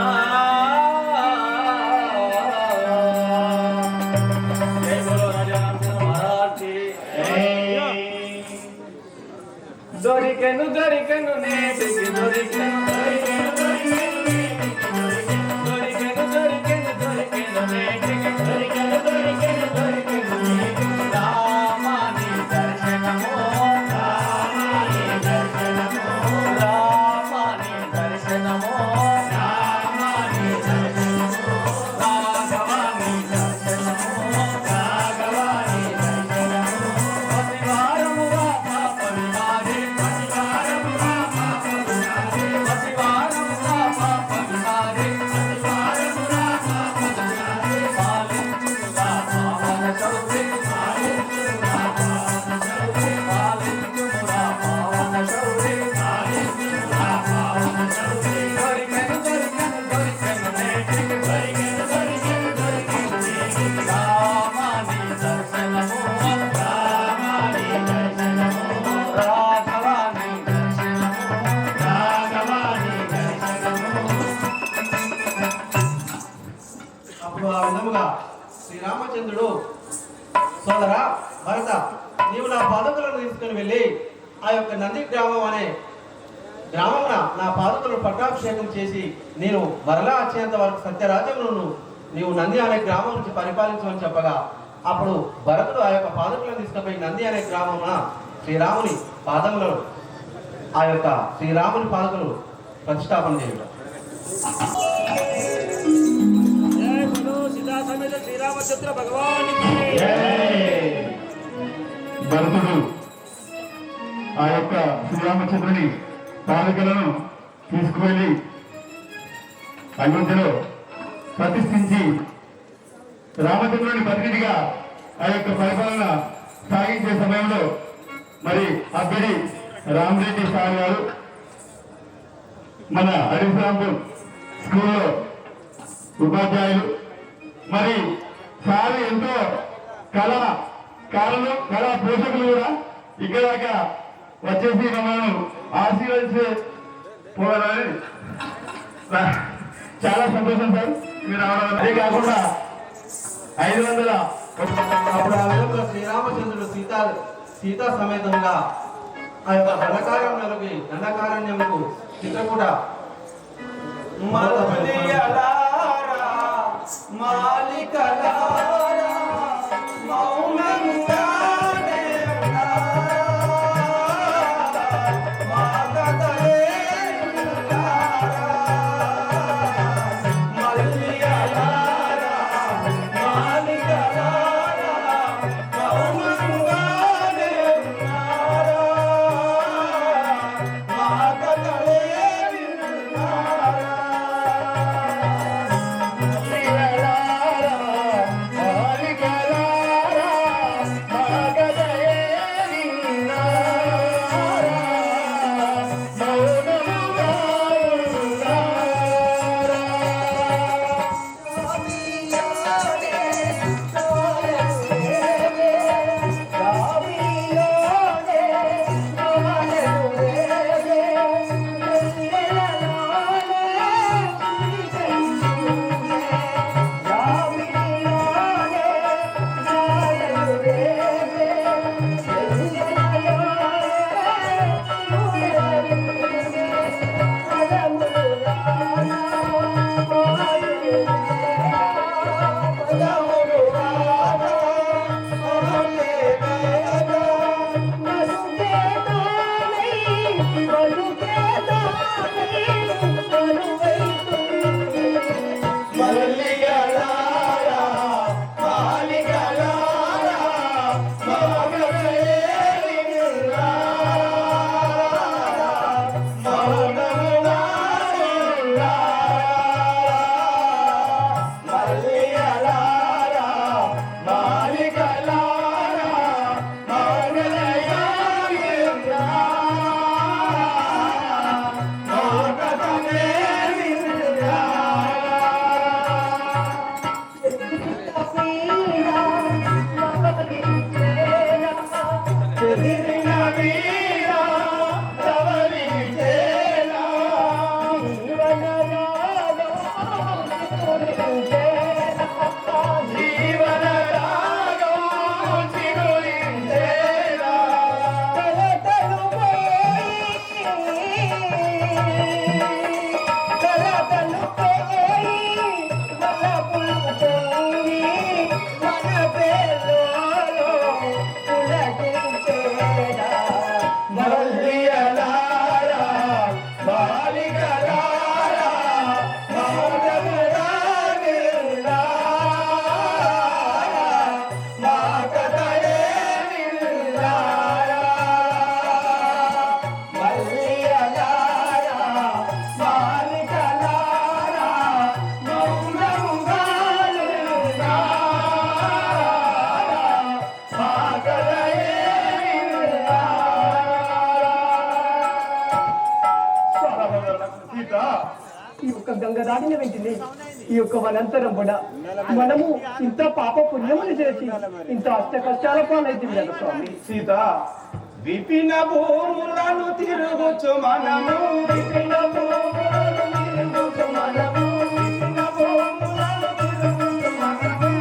విధముగా శ్రీరామచంద్రుడు సోదరా భరత, నీవు నా పాదకులను తీసుకుని వెళ్ళి ఆ యొక్క నంది గ్రామం అనే గ్రామమున నా పాదకులను పట్టాభిషేకం చేసి నేను మరలా వచ్చేంత వరకు సత్యరాజ్యమును నీవు నంది అనే గ్రామం నుంచి పరిపాలించమని చెప్పగా, అప్పుడు భరతుడు ఆ యొక్క పాదకులను తీసుకుపోయి నంది అనే గ్రామమున శ్రీరాముని పాదములను ఆ యొక్క శ్రీరాముని పాదకులు ప్రతిష్టాపన చేయడం. శ్రీరామచంద్ర భగవానికి భరతుడు ఆ యొక్క శ్రీరామచంద్రుని పాలకులను తీసుకువెళ్ళి అయోధ్యలో ప్రతిష్ఠించి రామచంద్రుని ప్రతినిధిగా ఆ యొక్క పరిపాలన సాగించే సమయంలో మరి అబ్బిడి రామరెడ్డి సార్ గారు మన హరిశ్రాంపూర్ స్కూల్లో ఉపాధ్యాయులు, మరి సార్ ఎంతో కళా పోషకులు కూడా ఇక్కడ దాకా వచ్చేసి మమ్మల్ని ఆశీర్వదించే పోవాలని చాలా సంతోషం సార్ మీరు రావడం. అదే కాకుండా 500 అప్పుడు ఆ విధంగా శ్రీరామచంద్రుడు సీతా సమేతంగా ఆ యొక్క దండకారణ్యముకు చిత్రకూట మలయాళారా మాలికలారా మౌనంగానే మాగదలే మలయాళారా మాలికలారా మౌనంగానే మాగదలే ఈ యొక్క గంగ దాటిన వెంటనే ఈ యొక్క వనంతరం కూడా మనము ఇంత పాప పుణ్యములు చేసి ఇంత అష్ట కష్టాల పాలైతే కదా స్వామి. సీత విపిన భూములను తిరుగుచు మనము విపిన భూములను తిరుగుచు మనము విపిన భూములను తిరుగుచు మనము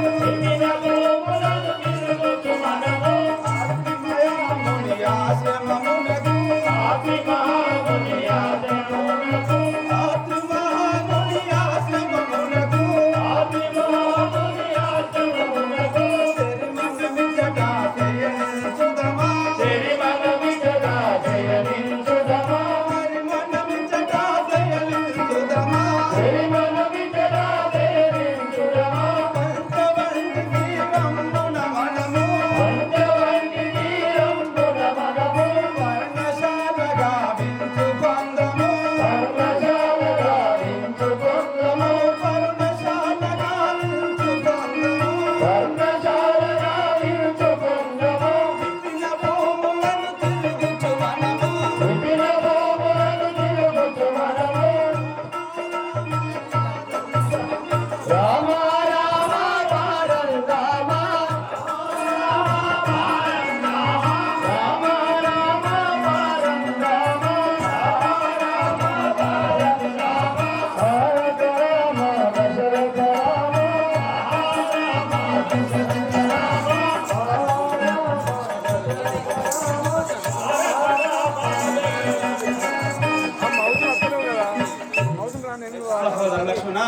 లక్ష్మణ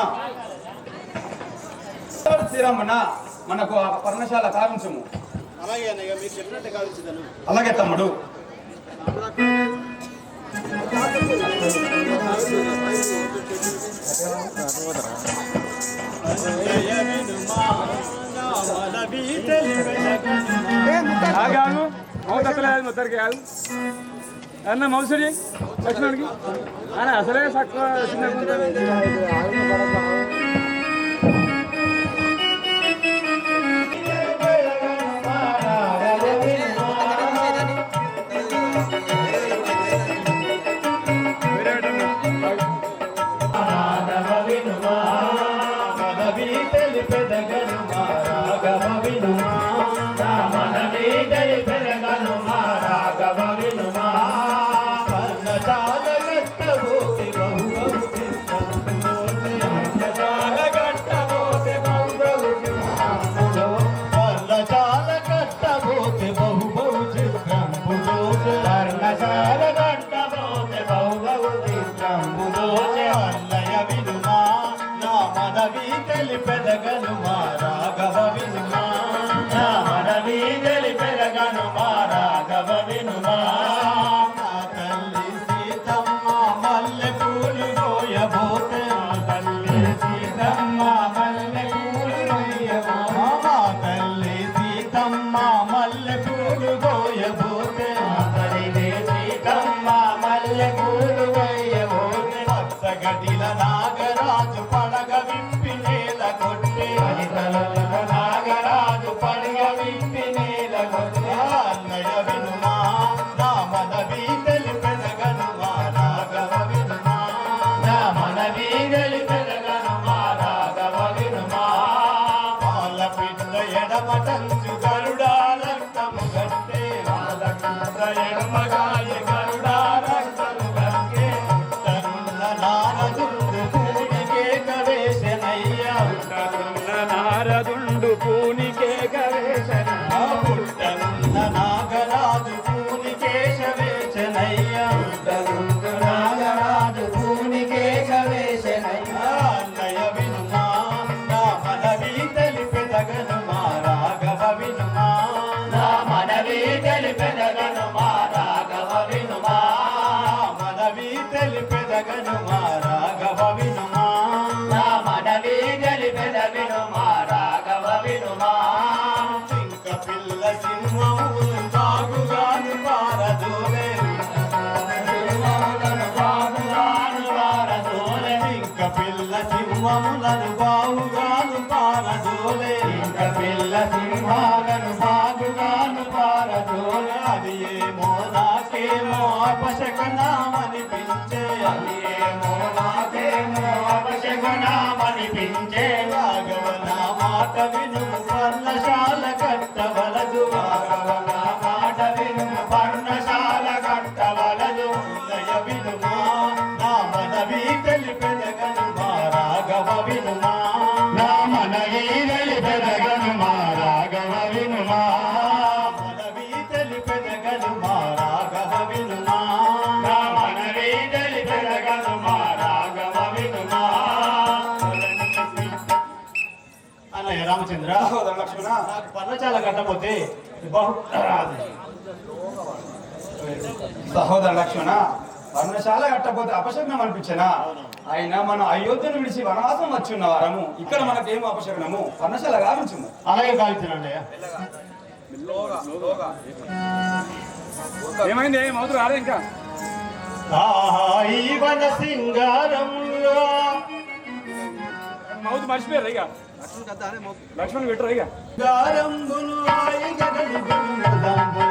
శ్రీరామన్న మనకు ఆ పర్ణశాల కావించము. అలాగే అన్నయ్య, మీరు చెప్పినట్టే కావించదను. అలాగే తమ్ముడు. ఆగాను మౌతలేదు మొత్తరికి కాదు అన్న మౌసడి లక్ష్మణుడికి ఆయన అసలే తక్కువ నాగరాజు పడగ విప్పి నేల కొట్టే నాగరాజు పడగ విప్పి నేల కొట్టే అన్నయ వినుమా నా మనవి తెలిపెదగనుమా రాఘవ వినుమా నా మనవి తెలిపెదగనుమా రాఘవ వినుమా వాళ్ళ పిల్ల ఎడమటంచు గరుడా రక్తము గట్టే వాళ్ళ పిల్ల ఎడమగాయ గరుడా రక్తము గట్టే తరుణ నారదుండు పూనికే కవేశనయ్యా నారదుండు పూనికే గవేషణ పుట్టనున్న నాగరాజు పూనికేశవేశనయ్యా నాగరాజు పూనికేశవేశనయ్యా అన్నయ వినుమా నా మనవి తెలిపెదగనుమా రాఘవ వినుమా నా మనవి తెలిపెదగనుమా రాఘవ వినుమా మనవి తెలిపెదగనుమా రాఘవ వినుమా నా మనవి తెలిపెదగనుమా రాఘవ వినుమా చింక పిల్ల సింహములు బాగుగాను పారదోలే చింక పిల్ల సింహములను బాగుగాను పారదోలే చింక పిల్ల సింహాలను బాగుగాను పారదోలే అది ఏమో నాకేమో అపశకనామనిపించే అది ఏమో నాకేమో అపశకనామనిపించే రాఘవ నా మాట వినుము పర్ణశాల కట్టవలదు రాఘవ నా మాట వినుము పర్ణశాల కట్టవలదు లయ వినుమా నా మనవి తెలిపెదగనుమా రాఘవ వినుమా నా మనవి తెలిపెదగనుమా రాఘవ వినుమా మనవి తెలిపెదగనుమా రాఘవ వినుమా నా మనవి తెలిపెదగనుమా రాఘవ వినుమా అన్నయ్య రామచంద్ర లక్ష్మణ నాకు పర్ణశాల కట్టపోతే సహోదర లక్ష్మణ పర్ణశాల కట్టకపోతే అపశగ్నం అనిపించనా? అయినా మనం అయోధ్యను విడిచి వనవాసం వచ్చి ఉన్న వారము ఇక్కడ మనకేమో అపశగ్నము, పర్ణశాల గావించుము. అలాగే కాల్చానండి. ఏమైంది? ఏం అవుతుంది రాలే ఇంకా? ఈ వన సింగారంలో మౌత్ మర్చిపోయారు ఇక. లక్ష్మణ్ పెట్టరు ఇక. గారంబును ఆయిగగను గుణముదంబునా.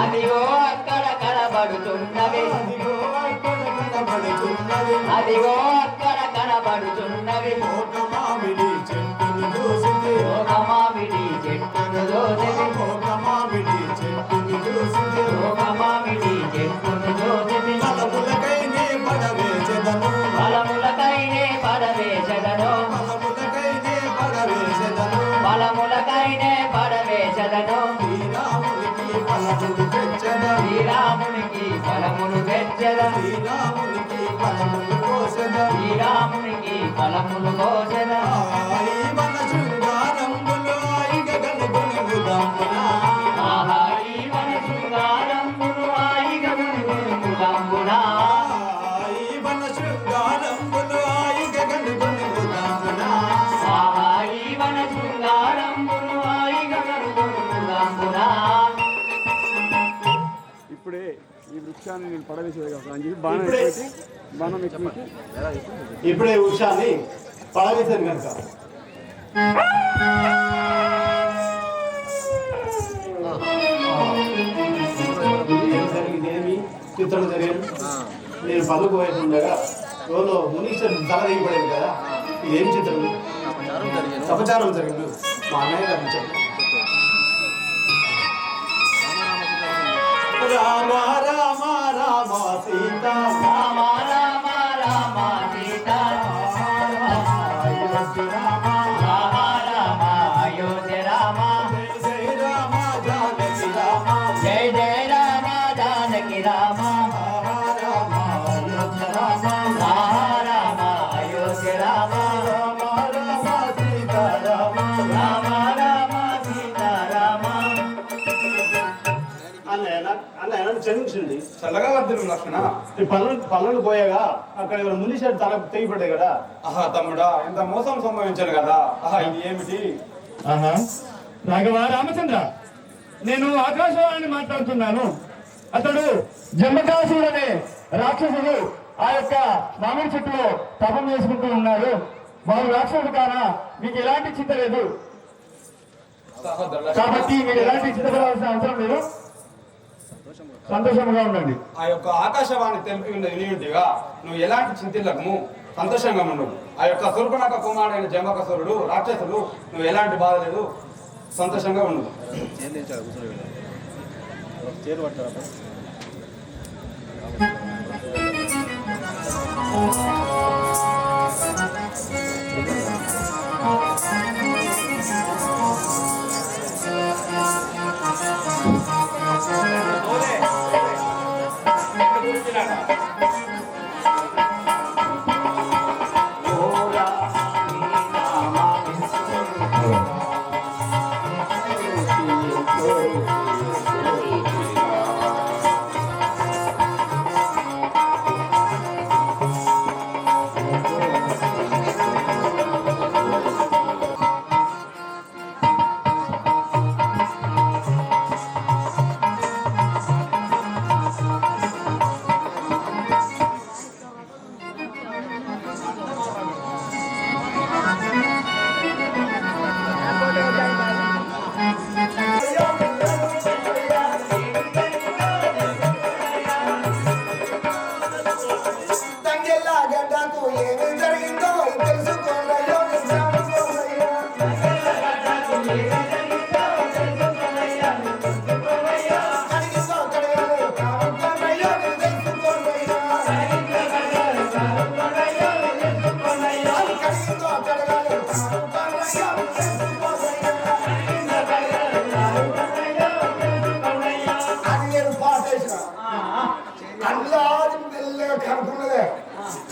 అదిగో అక్కడ కనబడుతున్నది, అదిగో అక్కడ కనబడుతున్నవి. ఒక మామిడి చెట్టును చూసింది, ఒక మామిడి చెట్టును చూసింది, ఒక మామిడి చెట్టును చూసింది, ఒక మామిడి చెట్టును చూసింది. ఫలములకైనే పడవేసెదను, ఫలములకైనే పడవేసెదను, ఫలములకైనే పడవేసెదను, ఫలములకైనే పడవేసెదను. శ్రీరామునికి ఫలములు తెచ్చద, శ్రీరామునికి ఫలములు కోసెద, శ్రీరామునికి ఫలములు కోసెద. ఈ వన శృంగారంబులు ఆయిగగను గుణముదంబునా, ఈ వన శృంగారంబులు ఆయిగగను గుణముదంబునా, ఈ వన శృంగారంబులు ఆయిగగను గుణముదంబునా, ఈ వన శృంగారంబులు ఆయిగగను గుణముదంబునా. ఇప్పుడే ఈ వృక్షాన్ని నేను పడవేసేది కదా అని చెప్పి బాణం ఎక్కి బాణం ఎక్కి ఇప్పుడే వృక్షాన్ని పడవేశాను కనుక జరిగిందేమి చిత్రం జరిగింది. నేను పలుకు వైపు ఉండగా రోజు మునీశ్వరుడు తల దిగిపడేది కదా, ఇదేం చిత్రం? అపచారం జరిగింది. మా అన్నయ్య గారు చెప్పారు. రామ రామ రామ సీత, రామ రామ రామ సీత, రామ రామ అయోధ్య రామ, జయ రామ జానకి రామ, జయ జయ రామ జానకి రామ, రామ అయోధ్య రామ, రామ అయోధ్య రామ, రామ రామ సీత రామ, రామ రామ సీత రామ. అన్నయ్య క్షమించండి. చల్లగా వర్ధనం లక్ష్మణ. ఈ పనులు పోయాగా అక్కడ ఎవరు మునీశ్వరుడు తల తెగిపడ్డాయి కదా. ఆహా తమ్ముడా, ఇంత మోసం సంభవించాను కదా. ఆహా ఇది ఏమిటి? రాఘవ రామచంద్ర, నేను ఆకాశవాణిని మాట్లాడుతున్నాను. అతడు జంబకాసుడు అనే రాక్షసుడు ఆ యొక్క మామిడి చెట్టులో తపం చేసుకుంటూ ఉన్నాడు. వారు రాక్షసుడు కానా మీకు ఎలాంటి చింత లేదు, కాబట్టి మీరు ఎలాంటి చింతపడాల్సిన అవసరం లేదు. సంతోషంగా ఉండండి. ఆ యొక్క ఆకాశవాణి తెలిపి వినియుంటిగా నువ్వు ఎలాంటి చింతిల్లకము, సంతోషంగా ఉండవు. ఆ యొక్క శూర్పణఖ కుమారుడైన జంబకాసురుడు రాక్షసుడు, నువ్వు ఎలాంటి బాధ లేదు, సంతోషంగా ఉండవు.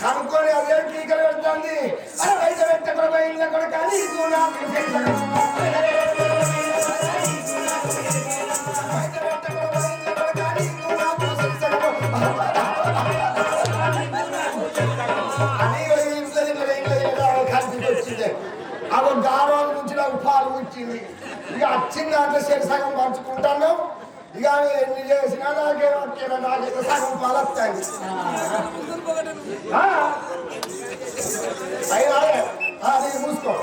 కనుక్కొని అదే టీకలు పెడుతుంది అరే బయట పెట్టకుండా ఇంట్లో కూడా కానీ అవి గారోజు నుంచి నాకు పాలు వచ్చింది ఇక వచ్చిన దాంట్లో సరి సగం పంచుకుంటాను ఇక ఎన్ని చేసినా నాకైతే సగం పాలు వస్తాయి అయినా నేను మూసుకో